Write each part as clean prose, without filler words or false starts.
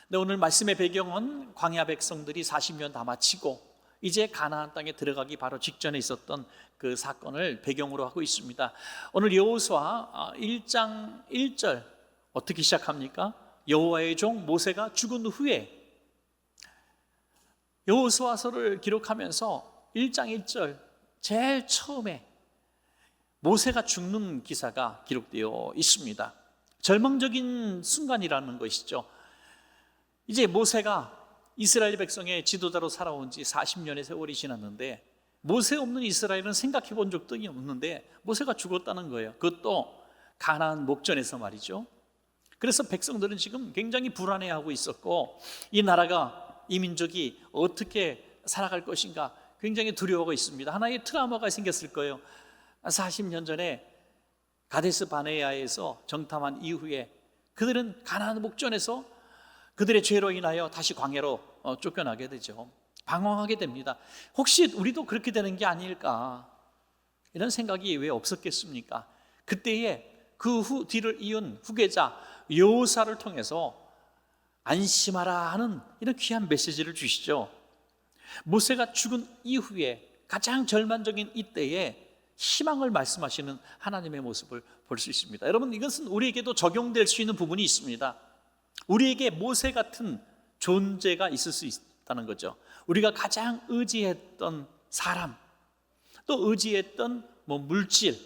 근데 오늘 말씀의 배경은 광야 백성들이 40년 다 마치고 이제 가나안 땅에 들어가기 바로 직전에 있었던 그 사건을 배경으로 하고 있습니다. 오늘 여호수아 1장 1절 어떻게 시작합니까? 여호와의 종 모세가 죽은 후에, 여호수아서를 기록하면서 1장 1절 제일 처음에 모세가 죽는 기사가 기록되어 있습니다. 절망적인 순간이라는 것이죠. 이제 모세가 이스라엘 백성의 지도자로 살아온 지 40년의 세월이 지났는데 모세 없는 이스라엘은 생각해 본 적도 없는데 모세가 죽었다는 거예요. 그것도 가나안 목전에서 말이죠. 그래서 백성들은 지금 굉장히 불안해하고 있었고, 이 나라가, 이 민족이 어떻게 살아갈 것인가 굉장히 두려워하고 있습니다. 하나의 트라우마가 생겼을 거예요. 40년 전에 가데스 바네아에서 정탐한 이후에 그들은 가나안 목전에서 그들의 죄로 인하여 다시 광야로 쫓겨나게 되죠. 방황하게 됩니다. 혹시 우리도 그렇게 되는 게 아닐까, 이런 생각이 왜 없었겠습니까? 그때에 그 뒤를 이은 후계자 여호사를 통해서 안심하라 하는 이런 귀한 메시지를 주시죠. 모세가 죽은 이후에 가장 절망적인 이때에 희망을 말씀하시는 하나님의 모습을 볼 수 있습니다. 여러분, 이것은 우리에게도 적용될 수 있는 부분이 있습니다. 우리에게 모세 같은 존재가 있을 수 있다는 거죠. 우리가 가장 의지했던 사람, 또 의지했던 물질,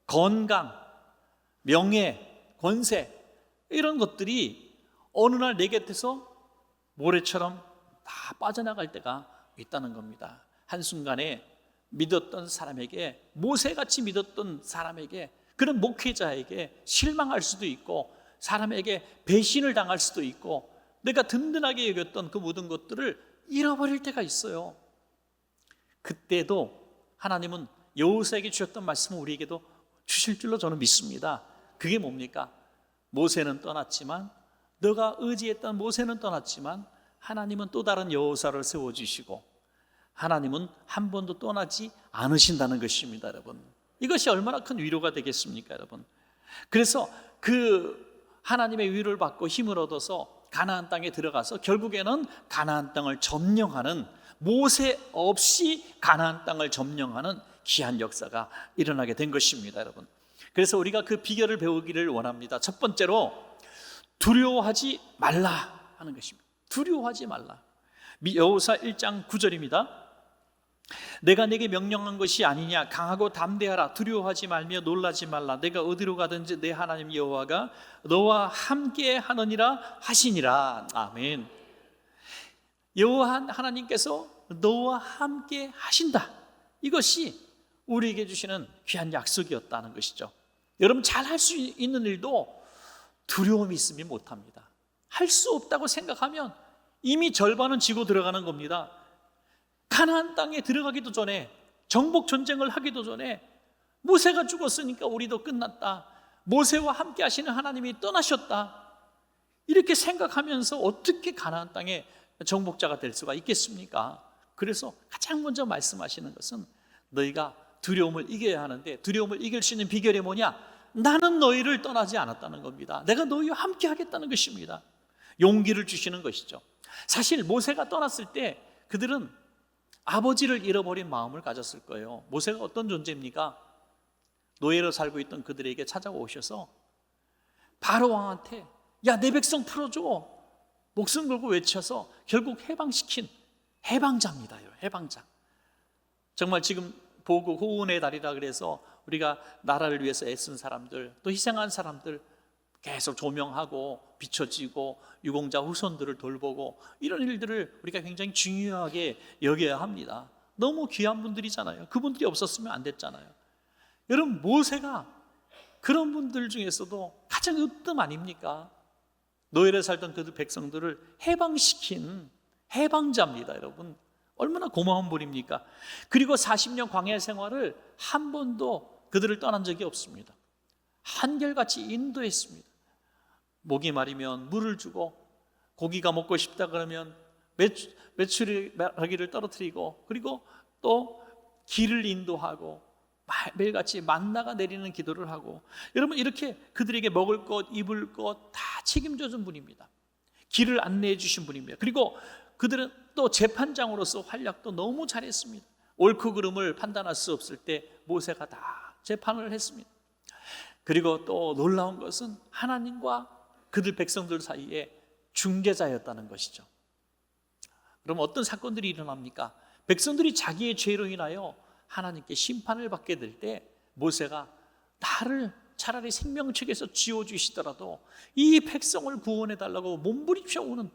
건강, 명예, 권세, 이런 것들이 어느 날 내 곁에서 모래처럼 다 빠져나갈 때가 있다는 겁니다. 한순간에 믿었던 사람에게, 모세같이 믿었던 사람에게, 그런 목회자에게 실망할 수도 있고, 사람에게 배신을 당할 수도 있고, 내가 든든하게 여겼던 그 모든 것들을 잃어버릴 때가 있어요. 그때도 하나님은 여호수아에게 주셨던 말씀을 우리에게도 주실 줄로 저는 믿습니다. 그게 뭡니까? 모세는 떠났지만, 너가 의지했던 모세는 떠났지만 하나님은 또 다른 여호수아를 세워주시고 하나님은 한 번도 떠나지 않으신다는 것입니다. 여러분, 이것이 얼마나 큰 위로가 되겠습니까? 여러분, 그래서 그 하나님의 위로를 받고 힘을 얻어서 가나안 땅에 들어가서 결국에는 가나안 땅을 점령하는, 모세 없이 가나안 땅을 점령하는 귀한 역사가 일어나게 된 것입니다. 여러분, 그래서 우리가 그 비결을 배우기를 원합니다. 첫 번째로 두려워하지 말라 하는 것입니다. 두려워하지 말라. 여호수아 1장 9절입니다. 내가 내게 명령한 것이 아니냐, 강하고 담대하라, 두려워하지 말며 놀라지 말라. 내가 어디로 가든지 내 하나님 여호와가 너와 함께 하느니라 하시니라. 아멘. 여호와 하나님께서 너와 함께 하신다. 이것이 우리에게 주시는 귀한 약속이었다는 것이죠. 여러분, 잘 할 수 있는 일도 두려움이 있으면 못합니다. 할 수 없다고 생각하면 이미 절반은 지고 들어가는 겁니다. 가나안 땅에 들어가기도 전에, 정복 전쟁을 하기도 전에 모세가 죽었으니까 우리도 끝났다, 모세와 함께 하시는 하나님이 떠나셨다, 이렇게 생각하면서 어떻게 가나안 땅에 정복자가 될 수가 있겠습니까? 그래서 가장 먼저 말씀하시는 것은 너희가 두려움을 이겨야 하는데, 두려움을 이길 수 있는 비결이 뭐냐? 나는 너희를 떠나지 않았다는 겁니다. 내가 너희와 함께 하겠다는 것입니다. 용기를 주시는 것이죠. 사실 모세가 떠났을 때 그들은 아버지를 잃어버린 마음을 가졌을 거예요. 모세가 어떤 존재입니까? 노예로 살고 있던 그들에게 찾아오셔서 바로 왕한테 야, 내 백성 풀어줘, 목숨 걸고 외쳐서 결국 해방시킨 해방자입니다. 해방자. 정말 지금 보고 호운의 달이라 그래서 우리가 나라를 위해서 애쓴 사람들, 또 희생한 사람들 계속 조명하고 비춰지고 유공자 후손들을 돌보고, 이런 일들을 우리가 굉장히 중요하게 여겨야 합니다. 너무 귀한 분들이잖아요. 그분들이 없었으면 안 됐잖아요. 여러분, 모세가 그런 분들 중에서도 가장 으뜸 아닙니까? 노예를 살던 그 백성들을 해방시킨 해방자입니다. 여러분, 얼마나 고마운 분입니까? 그리고 40년 광야 생활을 한 번도 그들을 떠난 적이 없습니다. 한결같이 인도했습니다. 목이 마르면 물을 주고, 고기가 먹고 싶다 그러면 메추라기를 떨어뜨리고, 그리고 또 길을 인도하고 매일같이 만나가 내리는 기도를 하고, 여러분, 이렇게 그들에게 먹을 것, 입을 것 다 책임져 준 분입니다. 길을 안내해 주신 분입니다. 그리고 그들은 또 재판장으로서 활약도 너무 잘했습니다. 옳고 그름을 판단할 수 없을 때 모세가 다 재판을 했습니다. 그리고 또 놀라운 것은 하나님과 그들 백성들 사이에 중재자였다는 것이죠. 그럼 어떤 사건들이 일어납니까? 백성들이 자기의 죄로 인하여 하나님께 심판을 받게 될 때 모세가 나를 차라리 생명책에서 지워주시더라도 이 백성을 구원해달라고 몸부림쳐오는,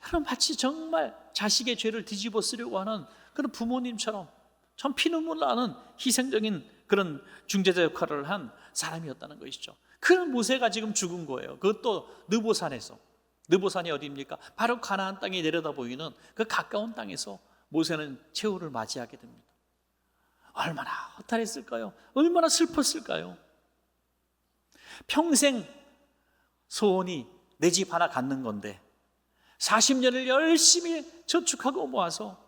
그런 마치 정말 자식의 죄를 뒤집어 쓰려고 하는 그런 부모님처럼 참 피눈물 나는 희생적인 그런 중재자 역할을 한 사람이었다는 것이죠. 그런 모세가 지금 죽은 거예요. 그것도 느보산에서. 느보산이 어디입니까? 바로 가나안 땅에 내려다 보이는 그 가까운 땅에서 모세는 최후를 맞이하게 됩니다. 얼마나 허탈했을까요? 얼마나 슬펐을까요? 평생 소원이 내 집 하나 갖는 건데 40년을 열심히 저축하고 모아서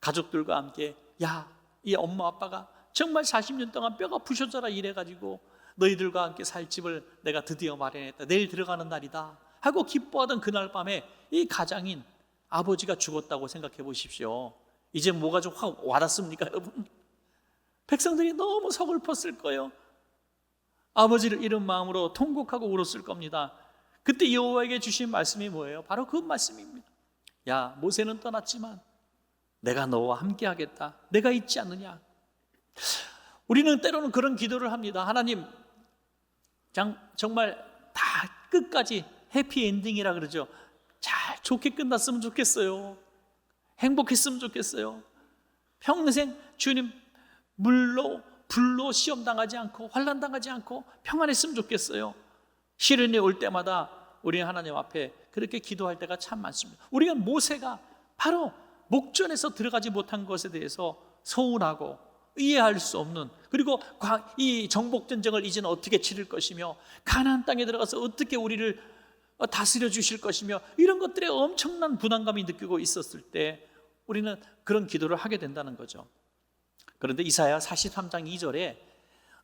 가족들과 함께, 야, 이 엄마 아빠가 정말 40년 동안 뼈가 부셔져라 이래가지고 너희들과 함께 살 집을 내가 드디어 마련했다, 내일 들어가는 날이다 하고 기뻐하던 그날 밤에 이 가장인 아버지가 죽었다고 생각해 보십시오. 이제 뭐가 좀 확 와닿습니까, 여러분? 백성들이 너무 서글펐을 거예요. 아버지를 잃은 마음으로 통곡하고 울었을 겁니다. 그때 여호와에게 주신 말씀이 뭐예요? 바로 그 말씀입니다. 야, 모세는 떠났지만 내가 너와 함께 하겠다. 내가 있지 않느냐. 우리는 때로는 그런 기도를 합니다. 하나님, 정말 다 끝까지 해피엔딩이라 그러죠. 잘 좋게 끝났으면 좋겠어요. 행복했으면 좋겠어요. 평생 주님 물로 불로 시험당하지 않고 환난당하지 않고 평안했으면 좋겠어요. 시련이 올 때마다 우리 하나님 앞에 그렇게 기도할 때가 참 많습니다. 우리가 모세가 바로 목전에서 들어가지 못한 것에 대해서 서운하고 이해할 수 없는, 그리고 이 정복전쟁을 이제는 어떻게 치를 것이며 가나안 땅에 들어가서 어떻게 우리를 다스려 주실 것이며 이런 것들에 엄청난 부담감이 느끼고 있었을 때 우리는 그런 기도를 하게 된다는 거죠. 그런데 이사야 43장 2절에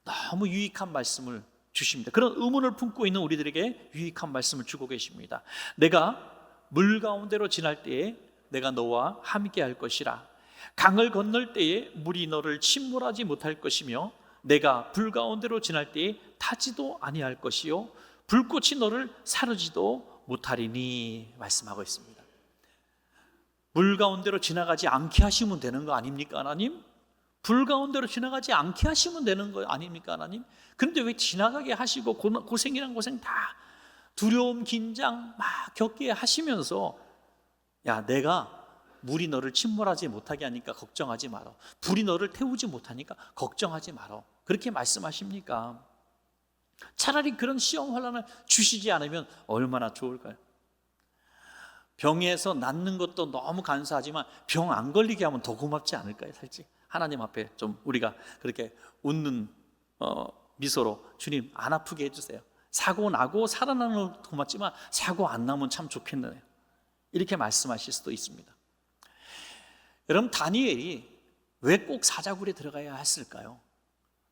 너무 유익한 말씀을 주십니다. 그런 의문을 품고 있는 우리들에게 유익한 말씀을 주고 계십니다. 내가 물 가운데로 지날 때에 내가 너와 함께 할 것이라. 강을 건널 때에 물이 너를 침몰하지 못할 것이며 내가 불 가운데로 지날 때에 타지도 아니할 것이요 불꽃이 너를 사르지도 못하리니 말씀하고 있습니다. 물 가운데로 지나가지 않게 하시면 되는 거 아닙니까, 하나님? 불 가운데로 지나가지 않게 하시면 되는 거 아닙니까, 하나님? 그런데 왜 지나가게 하시고 고생이란 고생 다 두려움, 긴장 막 겪게 하시면서, 야, 내가 물이 너를 침몰하지 못하게 하니까 걱정하지 마라, 불이 너를 태우지 못하니까 걱정하지 마라, 그렇게 말씀하십니까? 차라리 그런 시험 환난을 주시지 않으면 얼마나 좋을까요? 병에서 낫는 것도 너무 감사하지만 병 안 걸리게 하면 더 고맙지 않을까요? 솔직히 하나님 앞에 좀 우리가 그렇게 웃는 미소로, 주님 안 아프게 해주세요. 사고 나고 살아나는 건 고맙지만 사고 안 나면 참 좋겠네요. 이렇게 말씀하실 수도 있습니다. 여러분, 다니엘이 왜 꼭 사자굴에 들어가야 했을까요?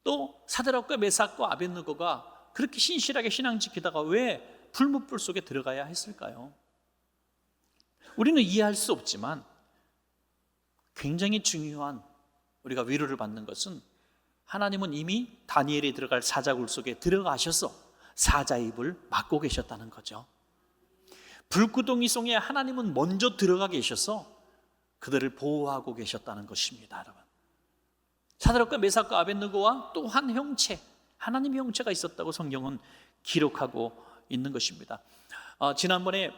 또 사드락과 메삭과 아벳느고가 그렇게 신실하게 신앙 지키다가 왜 불못불 속에 들어가야 했을까요? 우리는 이해할 수 없지만 굉장히 중요한, 우리가 위로를 받는 것은 하나님은 이미 다니엘이 들어갈 사자굴 속에 들어가셔서 사자 입을 막고 계셨다는 거죠. 불구덩이 속에 하나님은 먼저 들어가 계셔서 그들을 보호하고 계셨다는 것입니다, 여러분. 사드락과 메삭과 아벳느고와 또 한 형체, 하나님의 형체가 있었다고 성경은 기록하고 있는 것입니다. 지난번에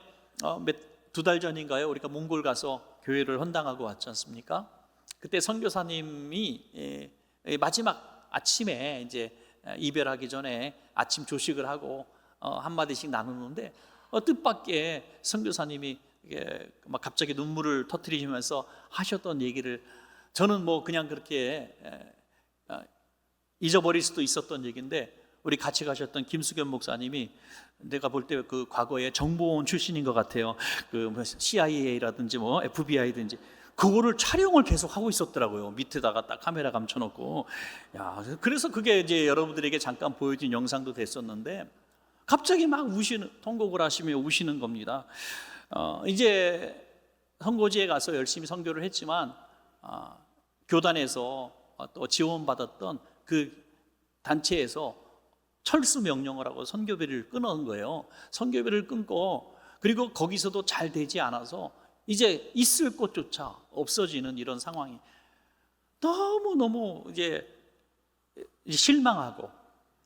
2달 전인가요? 우리가 몽골 가서 교회를 헌당하고 왔지 않습니까? 그때 선교사님이 마지막 아침에 이제 이별하기 전에 아침 조식을 하고 한마디씩 나누는데 뜻밖의 선교사님이 막 갑자기 눈물을 터뜨리시면서 하셨던 얘기를, 저는 뭐 그냥 그렇게 잊어버릴 수도 있었던 얘기인데, 우리 같이 가셨던 김수겸 목사님이 내가 볼 때 그 과거에 정보원 출신인 것 같아요. 그 CIA라든지 뭐 FBI든지 그거를 촬영을 계속 하고 있었더라고요. 밑에다가 딱 카메라 감춰놓고. 야, 그래서 그게 이제 여러분들에게 잠깐 보여진 영상도 됐었는데 갑자기 막 통곡을 하시며 우시는 겁니다. 이제 선거지에 가서 열심히 선교를 했지만 교단에서 또 지원받았던 그 단체에서 철수 명령을 하고 선교비를 끊은 거예요. 선교비를 끊고, 그리고 거기서도 잘 되지 않아서 이제 있을 곳조차 없어지는 이런 상황이 너무너무 이제 실망하고,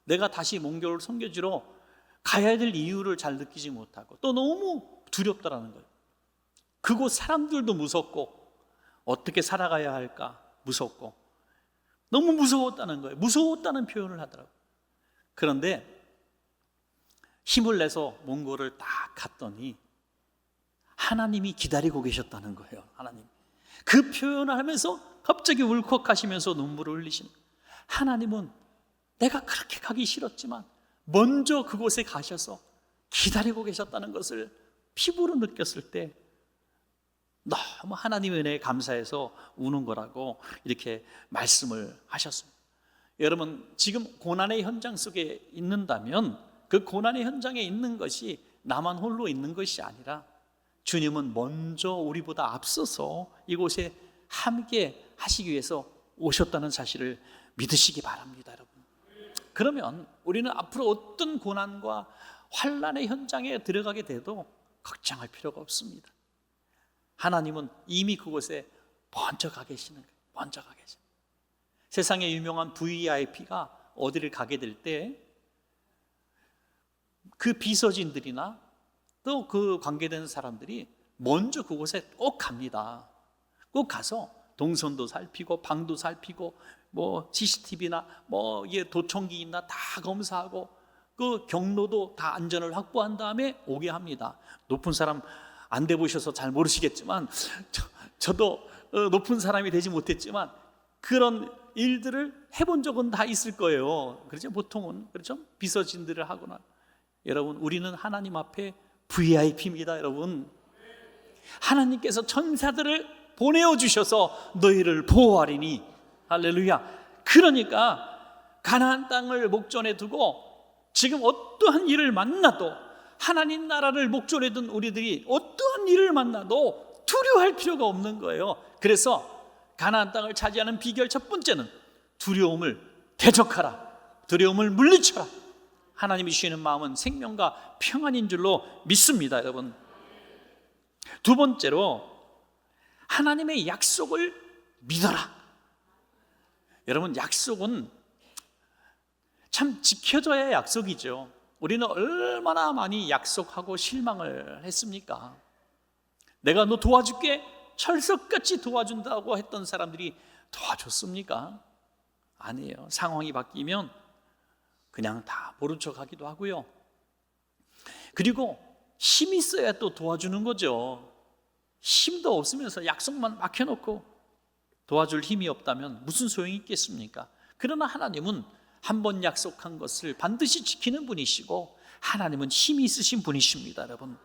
내가 다시 몽골 선교지로 가야 될 이유를 잘 느끼지 못하고, 또 너무 두렵다라는 거예요. 그곳 사람들도 무섭고, 어떻게 살아가야 할까 무섭고, 너무 무서웠다는 거예요. 무서웠다는 표현을 하더라고요. 그런데 힘을 내서 몽골을 딱 갔더니 하나님이 기다리고 계셨다는 거예요. 하나님. 그 표현을 하면서 갑자기 울컥하시면서 눈물을 흘리시는 거예요. 하나님은 내가 그렇게 가기 싫었지만 먼저 그곳에 가셔서 기다리고 계셨다는 것을 피부로 느꼈을 때 너무 하나님의 은혜에 감사해서 우는 거라고 이렇게 말씀을 하셨습니다. 여러분, 지금 고난의 현장 속에 있는다면 그 고난의 현장에 있는 것이 나만 홀로 있는 것이 아니라 주님은 먼저 우리보다 앞서서 이곳에 함께 하시기 위해서 오셨다는 사실을 믿으시기 바랍니다, 여러분. 그러면 우리는 앞으로 어떤 고난과 환난의 현장에 들어가게 돼도 걱정할 필요가 없습니다. 하나님은 이미 그곳에 먼저 가 계시는 거예요. 먼저 가 계시는 거예요. 세상에 유명한 VIP가 어디를 가게 될 때 그 비서진들이나 또 그 관계된 사람들이 먼저 그곳에 꼭 갑니다. 꼭 가서 동선도 살피고 방도 살피고 뭐 CCTV나 뭐 도청기 있나 다 검사하고 그 경로도 다 안전을 확보한 다음에 오게 합니다. 높은 사람 안 돼 보셔서 잘 모르시겠지만 저도 높은 사람이 되지 못했지만 그런 일들을 해본 적은 다 있을 거예요. 그렇죠? 보통은 그렇죠? 비서진들을 하거나. 여러분, 우리는 하나님 앞에 VIP입니다, 여러분. 하나님께서 천사들을 보내어 주셔서 너희를 보호하리니. 할렐루야. 그러니까 가나안 땅을 목전에 두고 지금 어떠한 일을 만나도, 하나님 나라를 목전에 둔 우리들이 어떠한 일을 만나도 두려워할 필요가 없는 거예요. 그래서 가나안 땅을 차지하는 비결 첫 번째는 두려움을 대적하라. 두려움을 물리쳐라. 하나님이 주시는 마음은 생명과 평안인 줄로 믿습니다, 여러분. 두 번째로 하나님의 약속을 믿어라. 여러분, 약속은 참 지켜져야 약속이죠. 우리는 얼마나 많이 약속하고 실망을 했습니까? 내가 너 도와줄게, 철석같이 도와준다고 했던 사람들이 도와줬습니까? 아니에요. 상황이 바뀌면 그냥 다 모른 척 하기도 하고요. 그리고 힘이 있어야 또 도와주는 거죠. 힘도 없으면서 약속만 막혀놓고 도와줄 힘이 없다면 무슨 소용이 있겠습니까? 그러나 하나님은 한 번 약속한 것을 반드시 지키는 분이시고 하나님은 힘이 있으신 분이십니다, 여러분.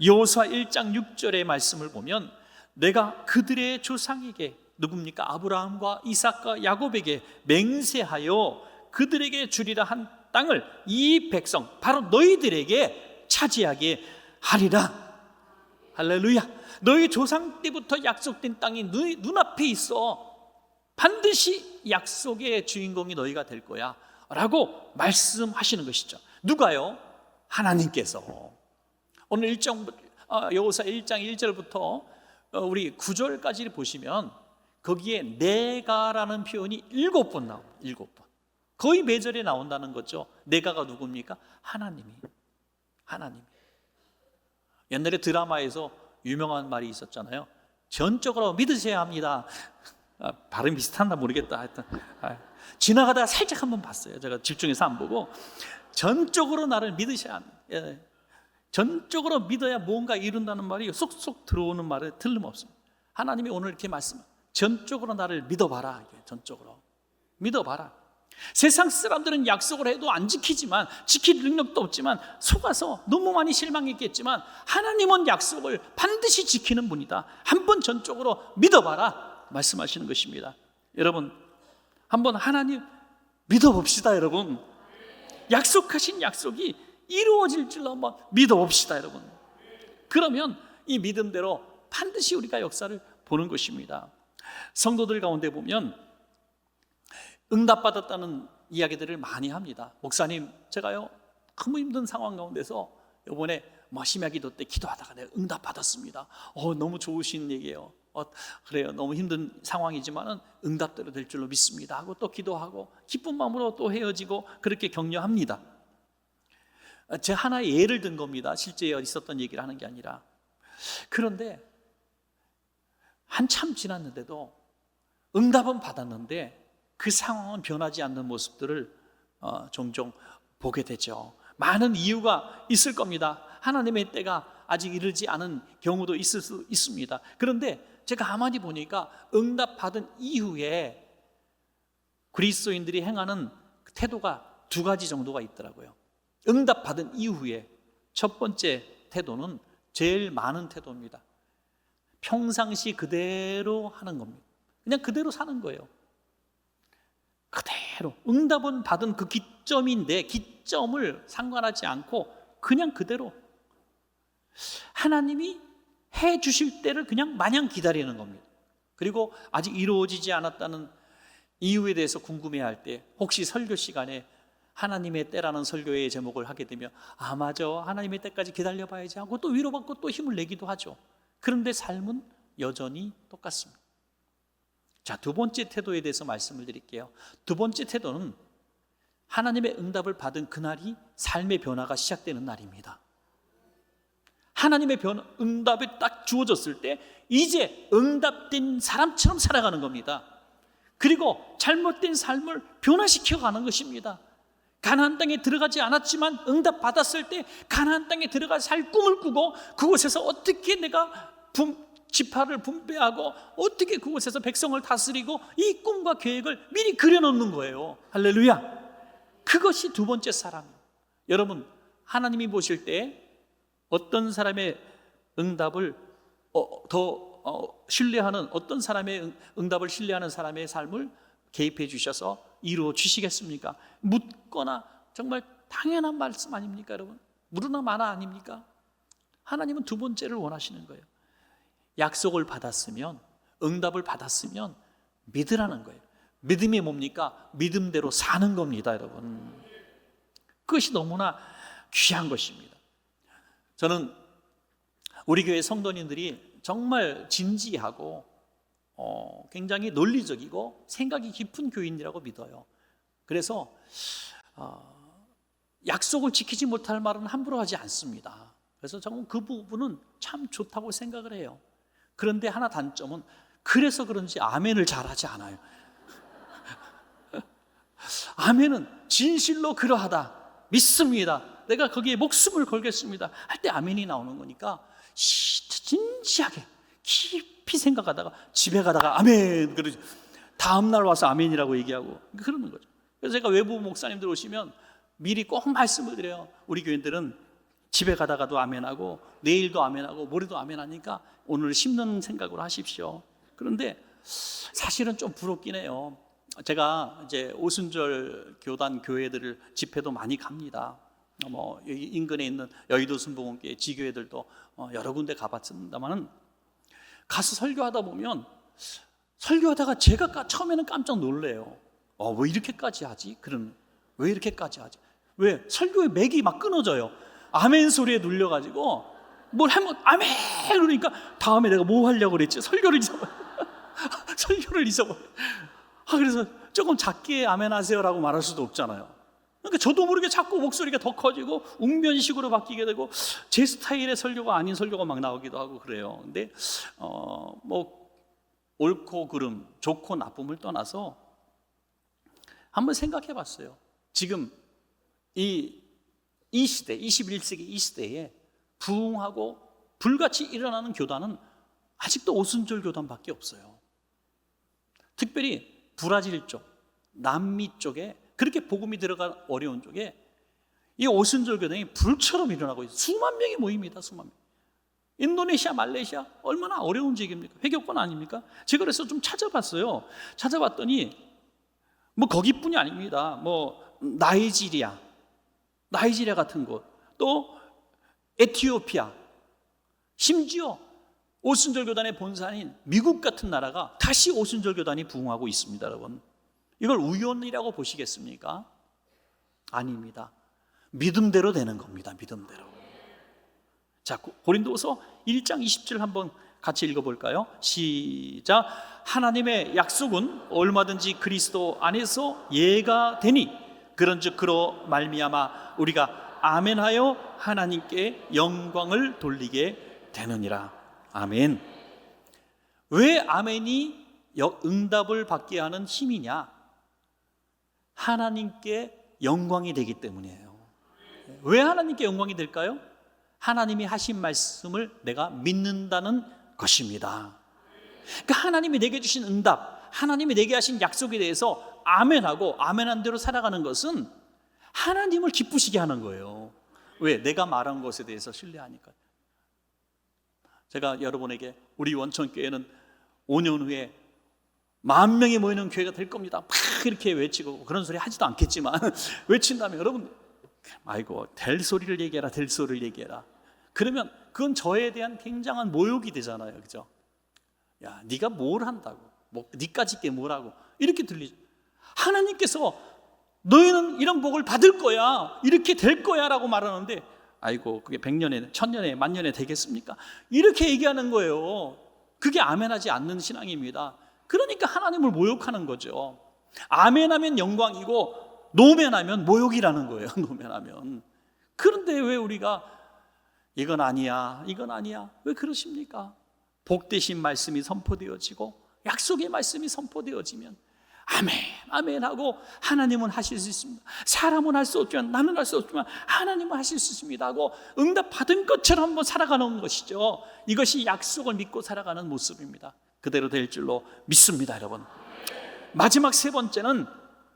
여호수아 1장 6절의 말씀을 보면 내가 그들의 조상에게, 누굽니까? 아브라함과 이삭과 야곱에게 맹세하여 그들에게 주리라 한 땅을 이 백성, 바로 너희들에게 차지하게 하리라. 할렐루야. 너희 조상 때부터 약속된 땅이 너희 눈앞에 있어. 반드시 약속의 주인공이 너희가 될 거야 라고 말씀하시는 것이죠. 누가요? 하나님께서. 오늘 여호수아 1장 1절부터 우리 9절까지 보시면 거기에 내가라는 표현이 7번 나옵니다. 7번. 거의 매절에 나온다는 거죠. 내가가 누굽니까? 하나님이. 옛날에 드라마에서 유명한 말이 있었잖아요. 전적으로 믿으셔야 합니다. 발음 비슷한가 모르겠다. 하여튼 지나가다가 살짝 한번 봤어요. 제가 집중해서 안 보고. 전적으로 나를 믿으셔야 합니다. 예. 전적으로 믿어야 뭔가 이룬다는 말이 쏙쏙 들어오는 말에 틀림없습니다. 하나님이 오늘 이렇게 말씀, 전적으로 나를 믿어봐라. 전적으로 믿어봐라. 세상 사람들은 약속을 해도 안 지키지만, 지킬 능력도 없지만, 속아서 너무 많이 실망했겠지만 하나님은 약속을 반드시 지키는 분이다. 한번 전적으로 믿어봐라 말씀하시는 것입니다. 여러분, 한번 하나님 믿어봅시다. 여러분, 약속하신 약속이 이루어질 줄로 한번 믿어봅시다. 여러분, 그러면 이 믿음대로 반드시 우리가 역사를 보는 것입니다. 성도들 가운데 보면 응답받았다는 이야기들을 많이 합니다. 목사님, 제가요 너무 힘든 상황 가운데서 이번에 심야 기도 때 기도하다가 내가 응답받았습니다. 너무 좋으신 얘기예요. 그래요, 너무 힘든 상황이지만은 응답대로 될 줄로 믿습니다 하고 또 기도하고 기쁜 마음으로 또 헤어지고 그렇게 격려합니다. 제가 하나의 예를 든 겁니다. 실제 있었던 얘기를 하는 게 아니라. 그런데 한참 지났는데도 응답은 받았는데 그 상황은 변하지 않는 모습들을 종종 보게 되죠. 많은 이유가 있을 겁니다. 하나님의 때가 아직 이르지 않은 경우도 있을 수 있습니다. 그런데 제가 가만히 보니까 응답받은 이후에 그리스도인들이 행하는 태도가 두 가지 정도가 있더라고요. 응답받은 이후에 첫 번째 태도는 제일 많은 태도입니다. 평상시 그대로 하는 겁니다. 그냥 그대로 사는 거예요. 그대로 응답은 받은 그 기점인데 기점을 상관하지 않고 그냥 그대로 하나님이 해 주실 때를 그냥 마냥 기다리는 겁니다. 그리고 아직 이루어지지 않았다는 이유에 대해서 궁금해할 때 혹시 설교 시간에 하나님의 때라는 설교의 제목을 하게 되면 맞아, 하나님의 때까지 기다려봐야지 하고 또 위로받고 또 힘을 내기도 하죠. 그런데 삶은 여전히 똑같습니다. 자, 두 번째 태도에 대해서 말씀을 드릴게요. 두 번째 태도는 하나님의 응답을 받은 그날이 삶의 변화가 시작되는 날입니다. 하나님의 응답이 딱 주어졌을 때 이제 응답된 사람처럼 살아가는 겁니다. 그리고 잘못된 삶을 변화시켜가는 것입니다. 가나안 땅에 들어가지 않았지만 응답 받았을 때 가나안 땅에 들어가 살 꿈을 꾸고 그곳에서 어떻게 내가 지파를 분배하고 어떻게 그곳에서 백성을 다스리고 이 꿈과 계획을 미리 그려놓는 거예요. 할렐루야. 그것이 두 번째 사람이에요. 여러분, 하나님이 보실 때 어떤 사람의 응답을 신뢰하는, 어떤 사람의 응답을 신뢰하는 사람의 삶을 개입해 주셔서 이루어 주시겠습니까? 묻거나 정말 당연한 말씀 아닙니까, 여러분? 물으나 마나 아닙니까? 하나님은 두 번째를 원하시는 거예요. 약속을 받았으면, 응답을 받았으면 믿으라는 거예요. 믿음이 뭡니까? 믿음대로 사는 겁니다, 여러분. 그것이 너무나 귀한 것입니다. 저는 우리 교회 성도님들이 정말 진지하고 굉장히 논리적이고 생각이 깊은 교인이라고 믿어요. 그래서 약속을 지키지 못할 말은 함부로 하지 않습니다. 그래서 저는 그 부분은 참 좋다고 생각을 해요. 그런데 하나 단점은 그래서 그런지 아멘을 잘하지 않아요. 아멘은 진실로 그러하다, 믿습니다, 내가 거기에 목숨을 걸겠습니다 할 때 아멘이 나오는 거니까 진지하게 깊이 생각하다가 집에 가다가 아멘 그러죠. 다음날 와서 아멘이라고 얘기하고 그러는 거죠. 그래서 제가 외부 목사님들 오시면 미리 꼭 말씀을 드려요. 우리 교인들은 집에 가다가도 아멘하고 내일도 아멘하고 모레도 아멘하니까 오늘 심는 생각으로 하십시오. 그런데 사실은 좀 부럽긴 해요. 제가 이제 오순절 교단 교회들을 집회도 많이 갑니다. 여기 인근에 있는 여의도 순복음교회 지교회들도 여러 군데 가봤습니다만은 가서 설교하다 보면 설교하다가 제가 처음에는 깜짝 놀래요. 왜 이렇게까지 하지? 왜 이렇게까지 하지? 왜? 설교의 맥이 막 끊어져요. 아멘 소리에 눌려가지고 뭘 하면 아멘 그러니까 다음에 내가 뭐 하려고 그랬지? 설교를 잊어버려. 그래서 조금 작게 아멘 하세요라고 말할 수도 없잖아요. 그러니까 저도 모르게 자꾸 목소리가 더 커지고 웅변식으로 바뀌게 되고 제 스타일의 설교가 아닌 설교가 막 나오기도 하고 그래요. 근데 옳고 그름, 좋고 나쁨을 떠나서 한번 생각해 봤어요. 지금 이 시대, 21세기 이 시대에 부흥하고 불같이 일어나는 교단은 아직도 오순절 교단밖에 없어요. 특별히 브라질 쪽, 남미 쪽에 그렇게 복음이 들어가 어려운 쪽에 이 오순절 교단이 불처럼 일어나고 있어요. 수만 명이 모입니다. 수만 명. 인도네시아, 말레이시아 얼마나 어려운 지역입니까? 회교권 아닙니까? 제가 그래서 좀 찾아봤어요. 찾아봤더니 거기뿐이 아닙니다. 나이지리아 같은 곳, 또 에티오피아, 심지어 오순절 교단의 본산인 미국 같은 나라가 다시 오순절 교단이 부흥하고 있습니다, 여러분. 이걸 우연이라고 보시겠습니까? 아닙니다. 믿음대로 되는 겁니다. 믿음대로. 자, 고린도서 1장 20절 한번 같이 읽어볼까요? 시작. 하나님의 약속은 얼마든지 그리스도 안에서 예가 되니 그런즉 그로 말미암아 우리가 아멘하여 하나님께 영광을 돌리게 되느니라. 아멘. 왜 아멘이 응답을 받게 하는 힘이냐? 하나님께 영광이 되기 때문이에요. 왜 하나님께 영광이 될까요? 하나님이 하신 말씀을 내가 믿는다는 것입니다. 그러니까 하나님이 내게 주신 응답, 하나님이 내게 하신 약속에 대해서 아멘하고 아멘한 대로 살아가는 것은 하나님을 기쁘시게 하는 거예요. 왜? 내가 말한 것에 대해서 신뢰하니까. 제가 여러분에게 우리 원천교회는 5년 후에 10,000명이 모이는 교회가 될 겁니다, 막 이렇게 외치고, 그런 소리 하지도 않겠지만 외친다면 여러분, 아이고 될 소리를 얘기해라, 될 소리를 얘기해라. 그러면 그건 저에 대한 굉장한 모욕이 되잖아요, 그죠? 야, 네가 뭘 한다고, 뭐 네까짓 게 뭐라고, 이렇게 들리죠. 하나님께서 너희는 이런 복을 받을 거야, 이렇게 될 거야 라고 말하는데, 아이고 그게 100년에 1000년에 10,000년에 되겠습니까? 이렇게 얘기하는 거예요. 그게 아멘하지 않는 신앙입니다. 그러니까 하나님을 모욕하는 거죠. 아멘하면 영광이고 노멘하면 모욕이라는 거예요. 노멘하면. 그런데 왜 우리가 이건 아니야, 이건 아니야, 왜 그러십니까? 복되신 말씀이 선포되어지고 약속의 말씀이 선포되어지면 아멘, 아멘하고 하나님은 하실 수 있습니다. 사람은 할 수 없지만, 나는 할 수 없지만 하나님은 하실 수 있습니다 하고 응답 받은 것처럼 한번 살아가는 것이죠. 이것이 약속을 믿고 살아가는 모습입니다. 그대로 될 줄로 믿습니다, 여러분. 마지막 세 번째는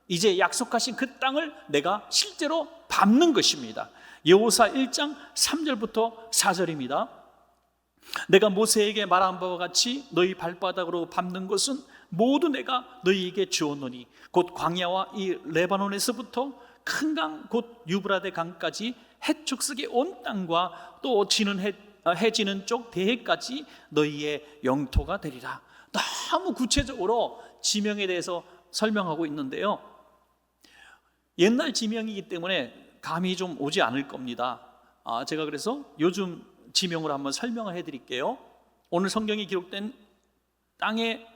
이제 약속하신 그 땅을 내가 실제로 밟는 것입니다. 여호수아 1장 3절부터 4절입니다. 내가 모세에게 말한 바와 같이 너희 발바닥으로 밟는 것은 모두 내가 너희에게 주었노니 곧 광야와 이 레바논에서부터 큰 강 곧 유브라데 강까지 해축석의 온 땅과 또 해 지는 쪽 대해까지 너희의 영토가 되리라. 너무 구체적으로 지명에 대해서 설명하고 있는데요, 옛날 지명이기 때문에 감이 좀 오지 않을 겁니다. 제가 그래서 요즘 지명으로 한번 설명을 해드릴게요. 오늘 성경에 기록된 땅의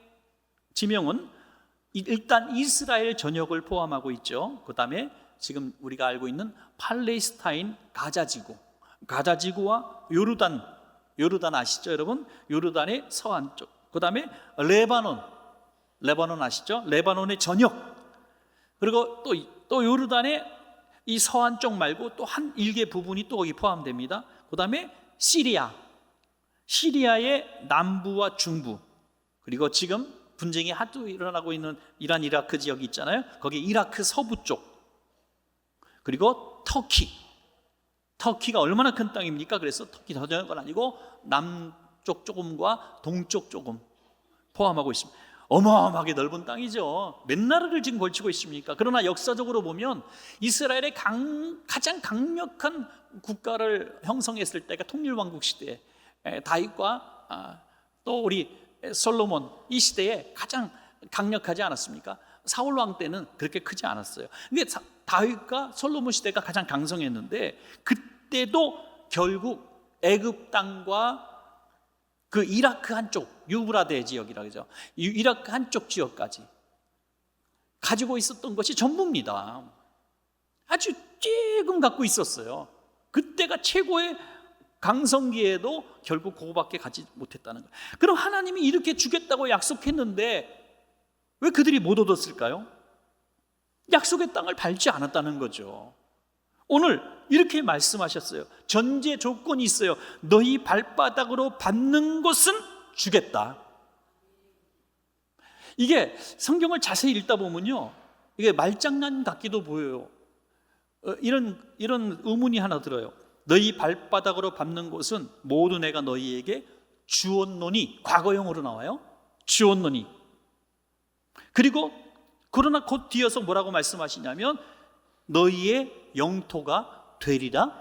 지명은 일단 이스라엘 전역을 포함하고 있죠. 그 다음에 지금 우리가 알고 있는 팔레스타인 가자지구와 요르단 아시죠, 여러분? 요르단의 서안 쪽. 그 다음에 레바논 아시죠? 레바논의 전역. 그리고 또 요르단의 이 서안 쪽 말고 또 한 일개 부분이 또 거기 포함됩니다. 그 다음에 시리아의 남부와 중부, 그리고 지금 분쟁이 하도 일어나고 있는 이란 이라크 지역이 있잖아요. 거기 이라크 서부 쪽, 그리고 터키가 얼마나 큰 땅입니까? 그래서 터키 전역은 아니고 남쪽 조금과 동쪽 조금 포함하고 있습니다. 어마어마하게 넓은 땅이죠. 몇 나라를 지금 걸치고 있습니까? 그러나 역사적으로 보면 이스라엘의 가장 강력한 국가를 형성했을 때가 통일왕국 시대에 다윗과 또 우리 솔로몬, 이 시대에 가장 강력하지 않았습니까? 사울 왕 때는 그렇게 크지 않았어요. 근데 다윗과 솔로몬 시대가 가장 강성했는데, 그때도 결국 애굽 땅과 그 이라크 한쪽, 유브라데 지역이라고 하죠. 이라크 한쪽 지역까지 가지고 있었던 것이 전부입니다. 아주 조금 갖고 있었어요. 그때가 최고의 강성기에도 결국 그거밖에 가지 못했다는 거예요. 그럼 하나님이 이렇게 주겠다고 약속했는데 왜 그들이 못 얻었을까요? 약속의 땅을 밟지 않았다는 거죠. 오늘 이렇게 말씀하셨어요. 전제 조건이 있어요. 너희 발바닥으로 밟는 것은 주겠다. 이게 성경을 자세히 읽다 보면요, 이게 말장난 같기도 보여요. 이런 의문이 하나 들어요. 너희 발바닥으로 밟는 곳은 모두 내가 너희에게 주었노니, 과거형으로 나와요. 주었노니. 그리고 그러나 곧 뒤에서 뭐라고 말씀하시냐면 너희의 영토가 되리라.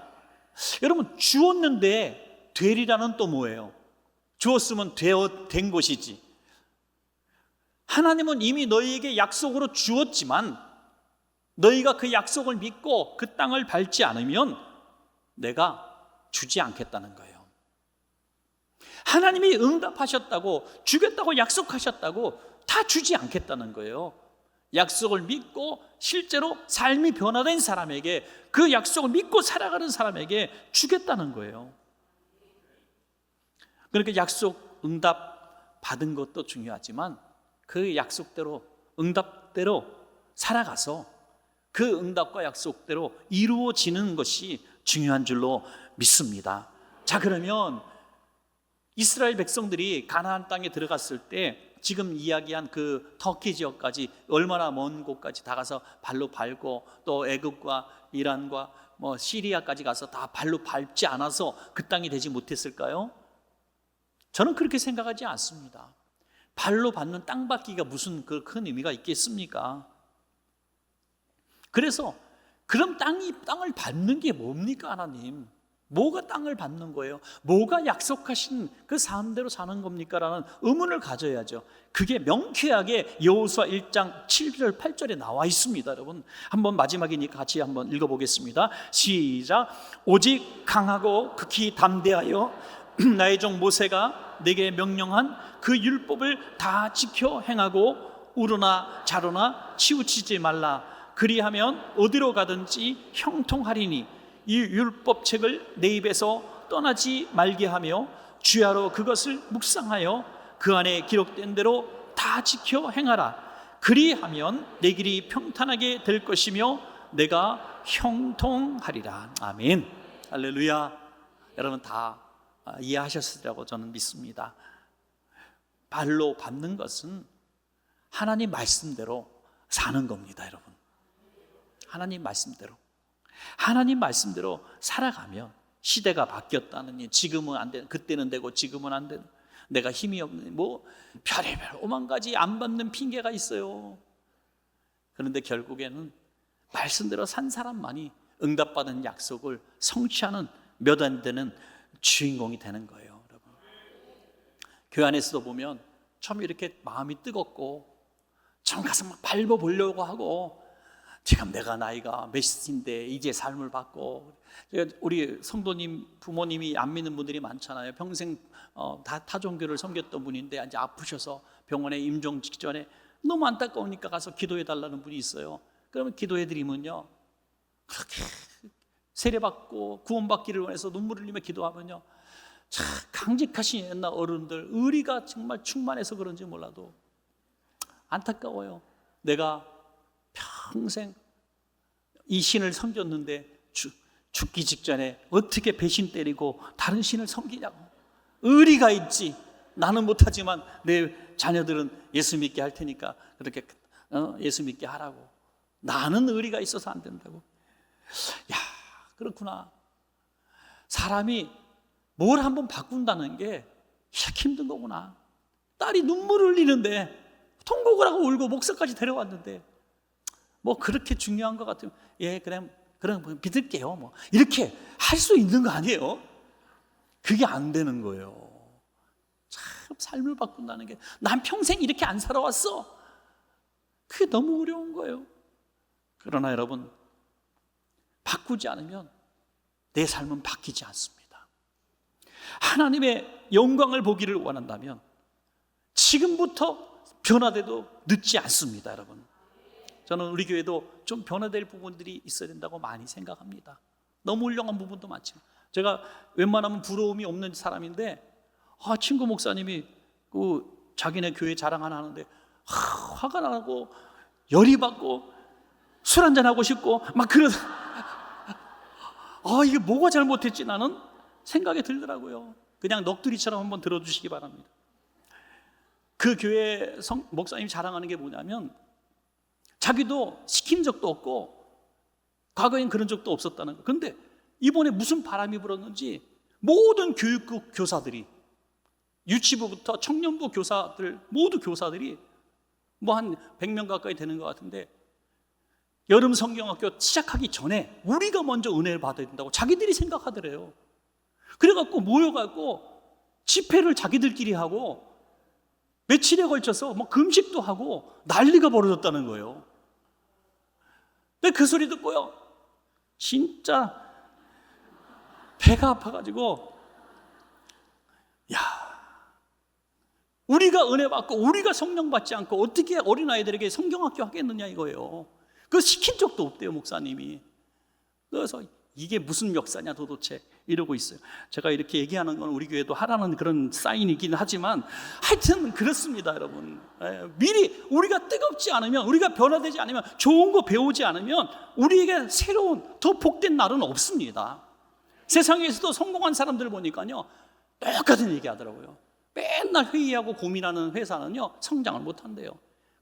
여러분, 주었는데 되리라는 또 뭐예요? 주었으면 된 것이지. 하나님은 이미 너희에게 약속으로 주었지만 너희가 그 약속을 믿고 그 땅을 밟지 않으면 내가 주지 않겠다는 거예요. 하나님이 응답하셨다고, 주겠다고 약속하셨다고 다 주지 않겠다는 거예요. 약속을 믿고 실제로 삶이 변화된 사람에게, 그 약속을 믿고 살아가는 사람에게 주겠다는 거예요. 그러니까 약속, 응답 받은 것도 중요하지만 그 약속대로, 응답대로 살아가서 그 응답과 약속대로 이루어지는 것이 중요한 줄로 믿습니다. 자, 그러면 이스라엘 백성들이 가나안 땅에 들어갔을 때 지금 이야기한 그 터키 지역까지, 얼마나 먼 곳까지 다 가서 발로 밟고, 또 애굽과 이란과 시리아까지 가서 다 발로 밟지 않아서 그 땅이 되지 못했을까요? 저는 그렇게 생각하지 않습니다. 발로 밟는 땅 밟기가 무슨 그 큰 의미가 있겠습니까? 그래서 그럼 땅을 밟는 게 뭡니까, 하나님? 뭐가 땅을 밟는 거예요? 뭐가 약속하신 그 삶대로 사는 겁니까? 라는 의문을 가져야죠. 그게 명쾌하게 여호수아 1장 7절 8절에 나와 있습니다. 여러분, 한번 마지막이니까 같이 한번 읽어보겠습니다. 시작. 오직 강하고 극히 담대하여 나의 종 모세가 내게 명령한 그 율법을 다 지켜 행하고 우르나 자로나 치우치지 말라. 그리하면 어디로 가든지 형통하리니 이 율법책을 내 입에서 떠나지 말게 하며 주야로 그것을 묵상하여 그 안에 기록된 대로 다 지켜 행하라. 그리하면 내 길이 평탄하게 될 것이며 내가 형통하리라. 아멘. 할렐루야. 여러분 다 이해하셨으리라고 저는 믿습니다. 발로 밟는 것은 하나님 말씀대로 사는 겁니다, 여러분. 하나님 말씀대로 살아가면 시대가 바뀌었다느니 지금은 안 되는, 그때는 되고 지금은 안 되는, 내가 힘이 없는, 별의별 오만 가지 안 받는 핑계가 있어요. 그런데 결국에는 말씀대로 산 사람만이 응답받은 약속을 성취하는 몇 안 되는 주인공이 되는 거예요, 여러분. 교회 안에서도 보면 처음 이렇게 마음이 뜨겁고 처음 가서 막 밟아보려고 하고, 지금 내가 나이가 몇인데 이제 삶을 받고, 우리 성도님 부모님이 안 믿는 분들이 많잖아요. 평생 타종교를 섬겼던 분인데 이제 아프셔서 병원에 임종 직전에 너무 안타까우니까 가서 기도해 달라는 분이 있어요. 그러면 기도해 드리면요, 그렇게 세례받고 구원받기를 원해서 눈물을 흘리며 기도하면요, 참 강직하신 옛날 어른들, 의리가 정말 충만해서 그런지 몰라도 안타까워요. 내가 평생 이 신을 섬겼는데 죽기 직전에 어떻게 배신 때리고 다른 신을 섬기냐고. 의리가 있지. 나는 못하지만 내 자녀들은 예수 믿게 할 테니까 그렇게 예수 믿게 하라고. 나는 의리가 있어서 안 된다고. 야, 그렇구나. 사람이 뭘 한번 바꾼다는 게 이렇게 힘든 거구나. 딸이 눈물을 흘리는데 통곡을 하고 울고 목사까지 데려왔는데 그렇게 중요한 것 같으면 그럼 믿을게요. 이렇게 할 수 있는 거 아니에요? 그게 안 되는 거예요. 참 삶을 바꾼다는 게, 난 평생 이렇게 안 살아왔어. 그게 너무 어려운 거예요. 그러나 여러분, 바꾸지 않으면 내 삶은 바뀌지 않습니다. 하나님의 영광을 보기를 원한다면 지금부터 변화돼도 늦지 않습니다, 여러분. 저는 우리 교회도 좀 변화될 부분들이 있어야 된다고 많이 생각합니다. 너무 훌륭한 부분도 많지만, 제가 웬만하면 부러움이 없는 사람인데, 친구 목사님이 자기네 교회 자랑 하나 하는데 화가 나고 열이 받고 술 한잔 하고 싶고 막 그러다 이게 뭐가 잘못했지 나는 생각이 들더라고요. 그냥 넋두리처럼 한번 들어주시기 바랍니다. 그 교회 목사님이 자랑하는 게 뭐냐면, 자기도 시킨 적도 없고 과거엔 그런 적도 없었다는 거예요. 그런데 이번에 무슨 바람이 불었는지 모든 교육국 교사들이, 유치부부터 청년부 교사들, 모두 교사들이 한 100명 가까이 되는 것 같은데, 여름 성경학교 시작하기 전에 우리가 먼저 은혜를 받아야 된다고 자기들이 생각하더래요. 그래갖고 모여갖고 집회를 자기들끼리 하고 며칠에 걸쳐서 뭐 금식도 하고 난리가 벌어졌다는 거예요. 근데 그 소리 듣고요, 진짜 배가 아파가지고, 야, 우리가 은혜 받고 우리가 성령 받지 않고 어떻게 어린아이들에게 성경학교 하겠느냐 이거예요. 그거 시킨 적도 없대요, 목사님이. 그래서 이게 무슨 역사냐 도대체 이러고 있어요. 제가 이렇게 얘기하는 건 우리 교회도 하라는 그런 사인이긴 하지만 하여튼 그렇습니다, 여러분. 미리 우리가 뜨겁지 않으면, 우리가 변화되지 않으면, 좋은 거 배우지 않으면 우리에게 새로운 더 복된 날은 없습니다. 세상에서도 성공한 사람들 보니까요, 똑같은 얘기 하더라고요. 맨날 회의하고 고민하는 회사는요, 성장을 못한대요.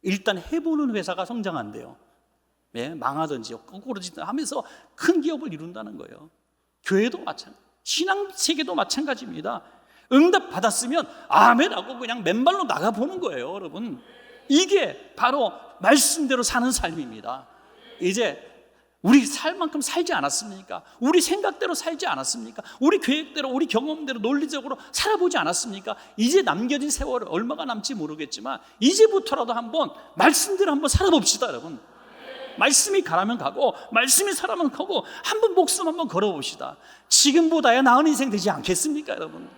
일단 해보는 회사가 성장한대요. 망하든지 거꾸로지든 하면서 큰 기업을 이룬다는 거예요. 교회도 마찬가지, 신앙 세계도 마찬가지입니다. 응답 받았으면 아멘하고 그냥 맨발로 나가보는 거예요, 여러분. 이게 바로 말씀대로 사는 삶입니다. 이제 우리 살 만큼 살지 않았습니까? 우리 생각대로 살지 않았습니까? 우리 계획대로, 우리 경험대로 논리적으로 살아보지 않았습니까? 이제 남겨진 세월 얼마가 남지 모르겠지만 이제부터라도 한번 말씀대로 한번 살아봅시다, 여러분. 말씀이 가라면 가고 말씀이 사라면 가고 한번 목숨 한번 걸어봅시다. 지금보다야 나은 인생 되지 않겠습니까, 여러분?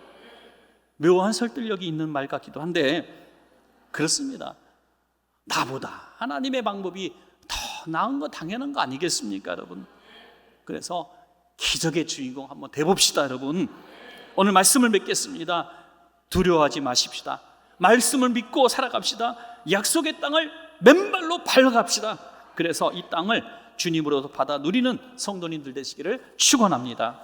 묘한 설득력이 있는 말 같기도 한데 그렇습니다. 나보다 하나님의 방법이 더 나은 거 당연한 거 아니겠습니까, 여러분? 그래서 기적의 주인공 한번 돼봅시다, 여러분. 오늘 말씀을 맺겠습니다. 두려워하지 마십시다. 말씀을 믿고 살아갑시다. 약속의 땅을 맨발로 밟아갑시다. 그래서 이 땅을 주님으로부터 받아 누리는 성도님들 되시기를 축원합니다.